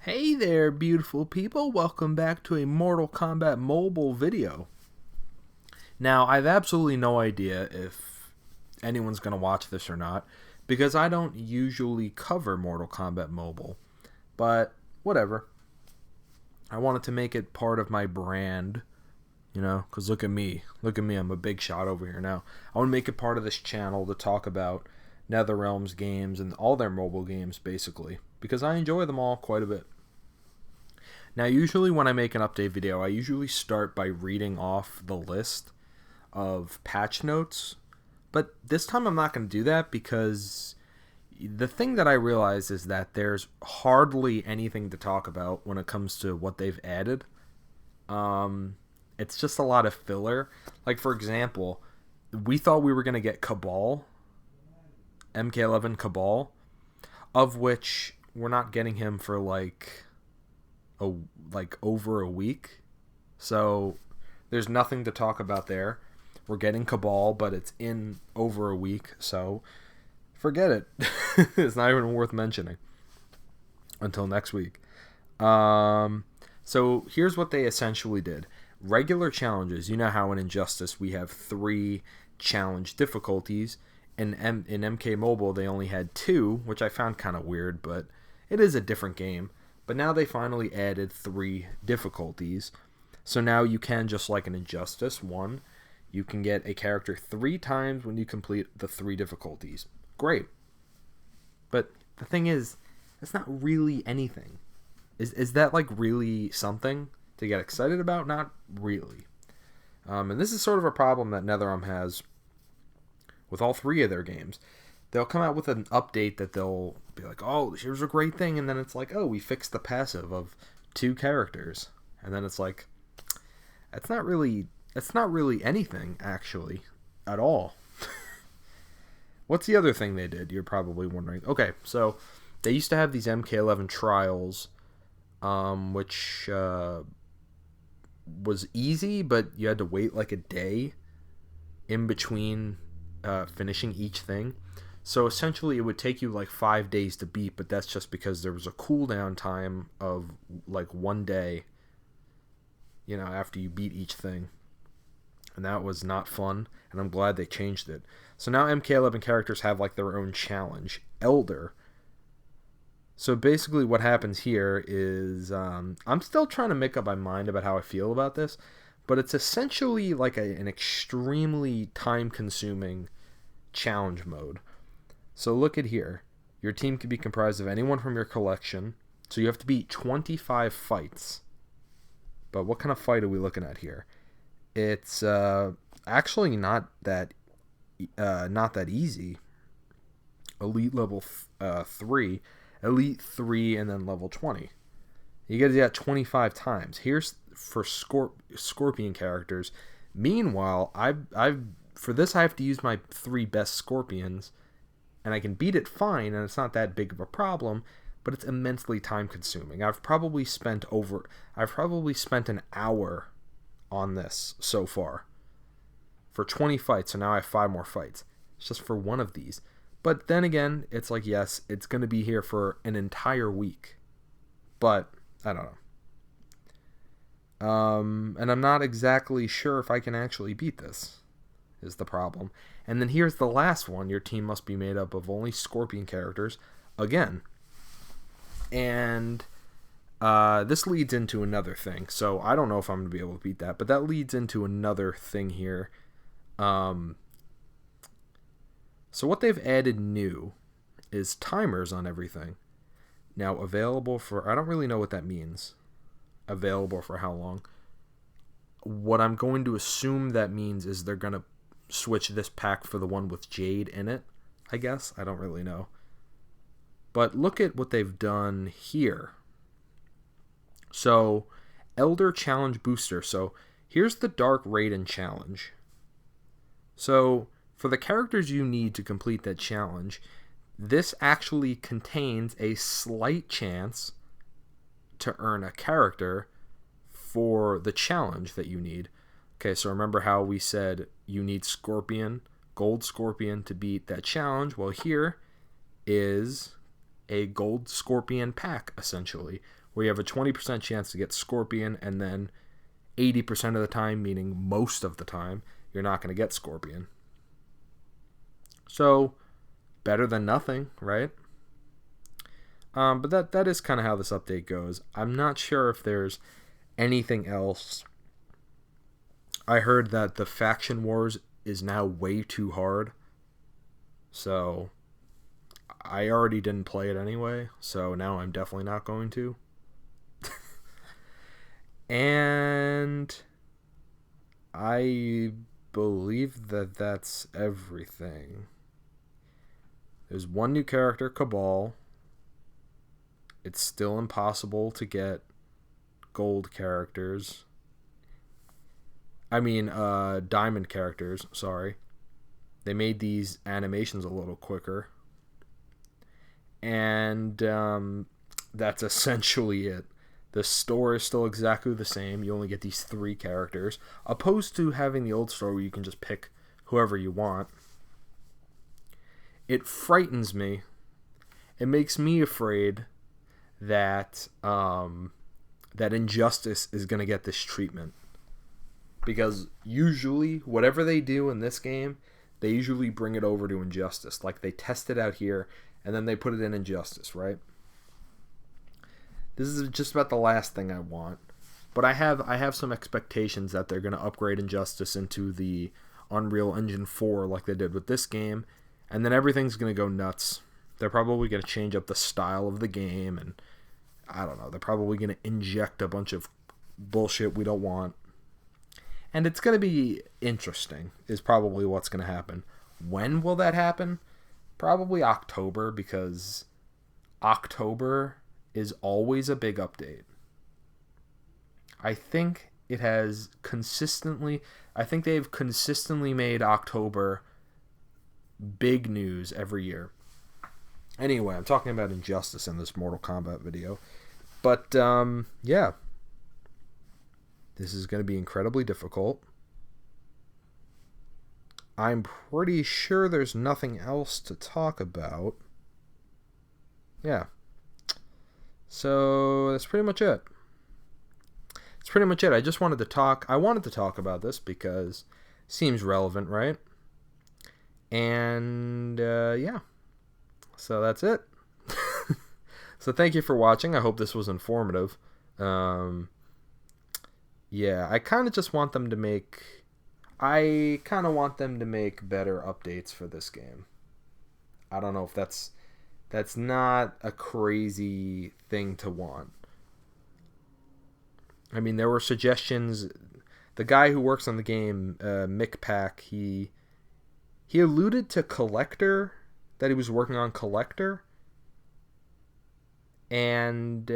Hey there, beautiful people. Welcome back to a Mortal Kombat mobile video. Now, I have absolutely no idea if anyone's going to watch this or not, because I don't usually cover Mortal Kombat mobile. But, whatever. I wanted to make it part of my brand, because look at me. Look at me, I'm a big shot over here now. I want to make it part of this channel to talk about NetherRealm's games and all their mobile games, basically, because I enjoy them all quite a bit. Now, usually when I make an update video, I usually start by reading off the list of patch notes, but this time I'm not going to do that because the thing that I realize is that there's hardly anything to talk about when it comes to what they've added. It's just a lot of filler. Like, for example, we thought we were going to get Kabal, MK11 Kabal, of which we're not getting him for over a week, so there's nothing to talk about there. We're getting Kabal, but it's in over a week, so forget it. It's not even worth mentioning until next week. So here's what they essentially did. Regular challenges. You know how in Injustice we have 3 challenge difficulties. In MK Mobile they only had 2, which I found kind of weird, but it is a different game. But now they finally added 3 difficulties. So now you can, just like in Injustice 1, you can get a character 3 times when you complete the 3 difficulties. Great. But the thing is, that's not really anything. Is that like really something to get excited about? Not really. And this is sort of a problem that NetherRealm has with all 3 of their games. They'll come out with an update that they'll be like, oh, here's a great thing, and then it's like, oh, we fixed the passive of 2 characters. And then it's like, it's not really anything, actually, at all. What's the other thing they did? You're probably wondering. Okay, so they used to have these MK11 trials, which was easy, but you had to wait like a day in between finishing each thing. So essentially it would take you like 5 days to beat, but that's just because there was a cooldown time of like 1 day, after you beat each thing. And that was not fun, and I'm glad they changed it. So now MK11 characters have like their own challenge, Elder. So basically what happens here is, I'm still trying to make up my mind about how I feel about this, but it's essentially like an extremely time-consuming challenge mode. So look at here. Your team can be comprised of anyone from your collection. So you have to beat 25 fights. But what kind of fight are we looking at here? It's actually not that easy. Elite level 3, Elite 3, and then level 20. You get to do that 25 times. Here's for Scorpion characters. Meanwhile, for this I have to use my 3 best Scorpions. And I can beat it fine, and it's not that big of a problem, but it's immensely time consuming. I've probably spent an hour on this so far for 20 fights, so now I have 5 more fights. It's just for one of these. But then again, it's like, yes, it's going to be here for an entire week. But I don't know. And I'm not exactly sure if I can actually beat this, is the problem. And then here's the last one. Your team must be made up of only Scorpion characters, again. And this leads into another thing. So I don't know if I'm going to be able to beat that, but that leads into another thing here. So what they've added new is timers on everything. Now, available for, I don't really know what that means. Available for how long? What I'm going to assume that means is they're going to switch this pack for the one with Jade in it, I guess. I don't really know. But look at what they've done here. So, Elder Challenge Booster. So, here's the Dark Raiden Challenge. So, for the characters you need to complete that challenge, this actually contains a slight chance to earn a character for the challenge that you need. Okay, so remember how we said you need Scorpion, Gold Scorpion, to beat that challenge? Well, here is a Gold Scorpion pack, essentially, where you have a 20% chance to get Scorpion, and then 80% of the time, meaning most of the time, you're not going to get Scorpion. So, better than nothing, right? But that is kind of how this update goes. I'm not sure if there's anything else. I heard that the Faction Wars is now way too hard. So, I already didn't play it anyway, so now I'm definitely not going to. And I believe that that's everything. There's one new character, Kabal. It's still impossible to get gold characters. I mean, diamond characters, sorry. They made these animations a little quicker. And that's essentially it. The store is still exactly the same. You only get these 3 characters, opposed to having the old store where you can just pick whoever you want. It frightens me. It makes me afraid that that Injustice is going to get this treatment. Because usually, whatever they do in this game, they usually bring it over to Injustice. Like, they test it out here, and then they put it in Injustice, right? This is just about the last thing I want. But I have some expectations that they're going to upgrade Injustice into the Unreal Engine 4 like they did with this game, and then everything's going to go nuts. They're probably going to change up the style of the game, and I don't know, they're probably going to inject a bunch of bullshit we don't want. And it's going to be interesting, is probably what's going to happen. When will that happen? Probably October, because October is always a big update. I think they've consistently made October big news every year. Anyway, I'm talking about Injustice in this Mortal Kombat video. But, yeah. This is going to be incredibly difficult. I'm pretty sure there's nothing else to talk about. Yeah. So, that's pretty much it. That's pretty much it. I wanted to talk about this because it seems relevant, right? And, yeah. So, that's it. So, thank you for watching. I hope this was informative. Yeah, I kind of just want them to make... better updates for this game. I don't know if that's not a crazy thing to want. I mean, there were suggestions. The guy who works on the game, Mick Pack, he alluded to Collector, that he was working on Collector. And,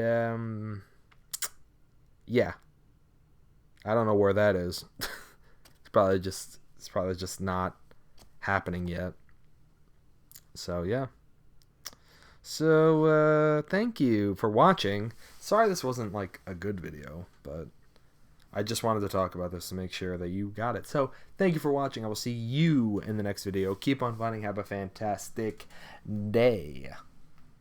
yeah. I don't know where that is. It's probably just not happening yet. So, yeah. So, thank you for watching. Sorry this wasn't, like, a good video, but I just wanted to talk about this to make sure that you got it. So, thank you for watching. I will see you in the next video. Keep on fighting. Have a fantastic day.